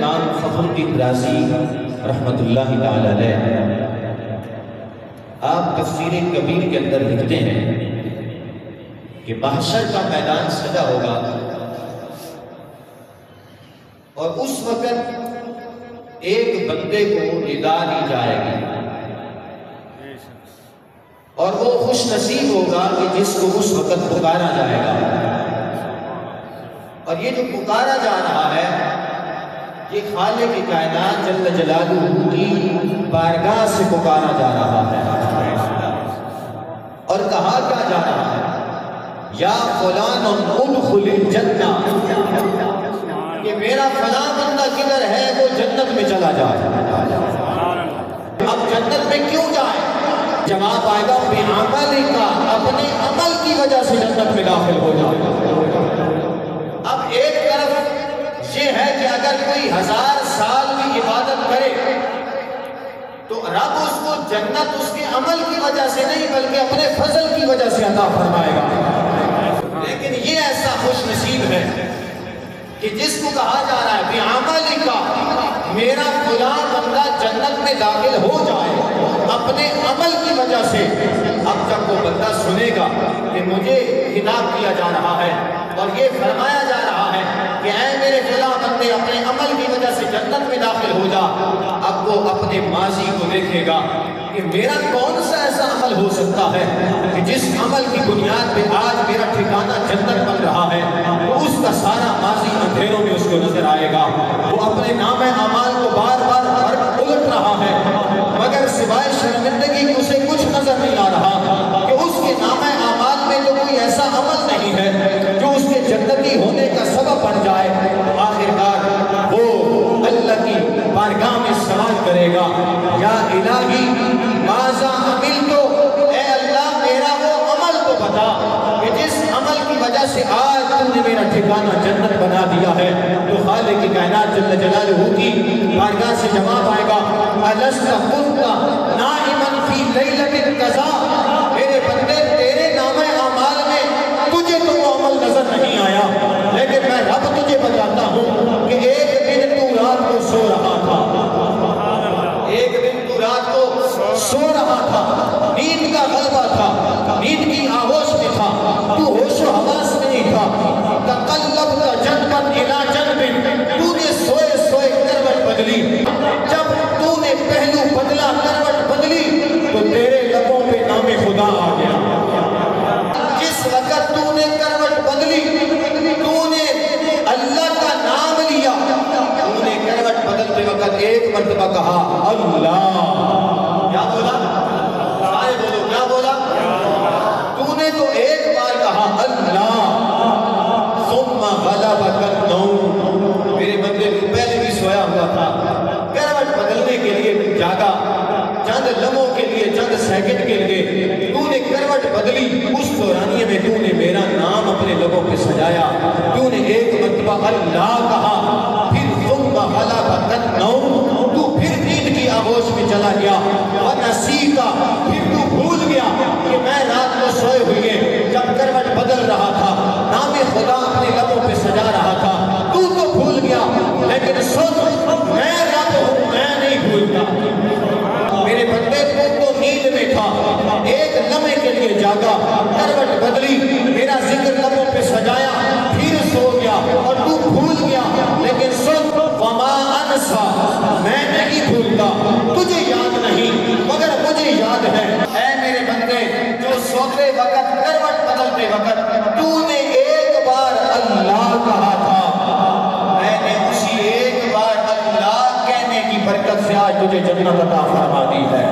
امام فخر الدین رازی رحمت اللہ تعالی علیہ آپ تفسیر کبیر کے اندر لکھتے ہیں کہ محشر کا میدان سجا ہوگا اور اس وقت ایک بندے کو ندا دی جائے گی اور وہ خوش نصیب ہوگا کہ جس کو اس وقت پکارا جائے گا. اور یہ جو پکارا جا رہا ہے یہ خالق کائنات جل جلالہ کی بارگاہ سے پکارا جا رہا ہے. اور کہا کیا جا رہا ہے؟ یا فلان ادخل الجنہ، کہ میرا فلاں بندہ کدھر ہے وہ جنت میں چلا جائے. اب جنت میں کیوں جائے؟ جواب آئے گا بعمل کا، اپنے عمل کی وجہ سے جنت میں داخل ہو جائے. اب ایک طرف یہ ہے کہ اگر کوئی 1000 سال کی عبادت کرے تو رب اس کو جنت اس کے عمل کی وجہ سے نہیں بلکہ اپنے فضل کی وجہ سے عطا فرمائے گا. لیکن یہ ایسا خوش نصیب ہے کہ جس کو کہا جا رہا ہے بعمل کا، میرا فلاں بندہ جنت میں داخل ہو جائے اپنے عمل کی وجہ سے. اب جب وہ بندہ سنے گا کہ مجھے خطاب کیا جا رہا ہے اور یہ فرمایا جا رہا ہے کہ اے میرے فلاں بندے اپنے عمل کی وجہ سے جنت میں داخل ہو جا، اب وہ اپنے ماضی کو دیکھے گا کہ میرا کون سا ایسا عمل ہو سکتا ہے کہ جس عمل کی بنیاد پہ آج میرا ٹھکانہ جنت بن رہا ہے. تو اس کا سارا ماضی اندھیروں میں اس کو نظر آئے گا. وہ اپنے نام اعمال کو بار بار الٹ رہا ہے مگر سوائے شرمندگی کی اسے کچھ نظر نہیں آ رہا کہ اس کے نام اعمال میں تو کوئی ایسا عمل نہیں ہے جو اس کے جنتی ہونے کا سبب بن جائے. آخرکار وہ اللہ کی بارگاہ میں سوال کرے گا، یا الہی ماذا عملت، اے اللہ میرا وہ عمل تو بتا کہ جس عمل کی وجہ سے آج تم نے میرا ٹھکانہ جنت بنا دیا ہے. تو خالق کائنات جل جلالہ کی بارگاہ سے جواب آئے گا، الست قلت نائما فی لیلۃ کذا، میرے بندے تیرے نام اعمال میں تجھے تو وہ عمل نظر نہیں آیا، لیکن میں رب تجھے بتاتا ہوں کہ ایک دن تو رات کو سو رہا تھا، ایک دن تو رات کو سو رہا تھا، نیند کا غلبہ تھا، نیند کی آغوش میں تھا، تو ہوش و حواس میں نہیں تھا. تقلبت جنبا الی جنب، تو نے سوئے سوئے کروٹ بدلی. جب تو نے پہلو بدلا کروٹ بدلی تو تیرے لبوں پہ نام خدا آ گیا. جس وقت تو نے کروٹ بدلی تو نے اللہ کا نام لیا. تو نے کروٹ بدلتے وقت ایک مرتبہ کہا اللہ. کیا بولا؟ سارے بولو کیا بولا؟ تو نے تو ایک بار کہا اللہ، ثم غلبک النوم. میرے بندے کو پہلے بھی سویا ہوا تھا، کروٹ بدلنے کے لیے جاگا، چند لمحوں کے لیے، چند سیکنڈ کے لیے تو نے کروٹ بدلی. اس دورانیے میں تو نے میرا نام اپنے لبوں پہ سجایا، تو نے ایک مرتبہ اللہ کہا، پھر ثم غلبک النوم، تو پھر نیند کی آغوش میں چلا گیا. ونسیت، پھر تو بھول گیا کہ میں رات کو سوئے ہوئے جب کروٹ بدل رہا تھا نام خدا اپنے لبوں پہ سجا رہا تھا، تو بھول گیا. لیکن سن، میں رب ہوں، میں نہیں بھولتا. میرے بندے تو نیند میں تھا، ایک لمحے کے لیے جاگا، کروٹ بدلی، میرا ذکر لبوں پہ سجایا، پھر سو گیا اور تو بھول گیا. لیکن سن، وما انسا، میں نہیں بھولتا، تجھے یاد نہیں مگر مجھے یاد ہے. اے میرے بندے، جو سوتے وقت کروٹ بدلتے وقت تو نے ایک بار اللہ کہا تھا، میں نے اسی ایک بار اللہ کہنے کی برکت سے آج تجھے جنت عطا فرما دی ہے.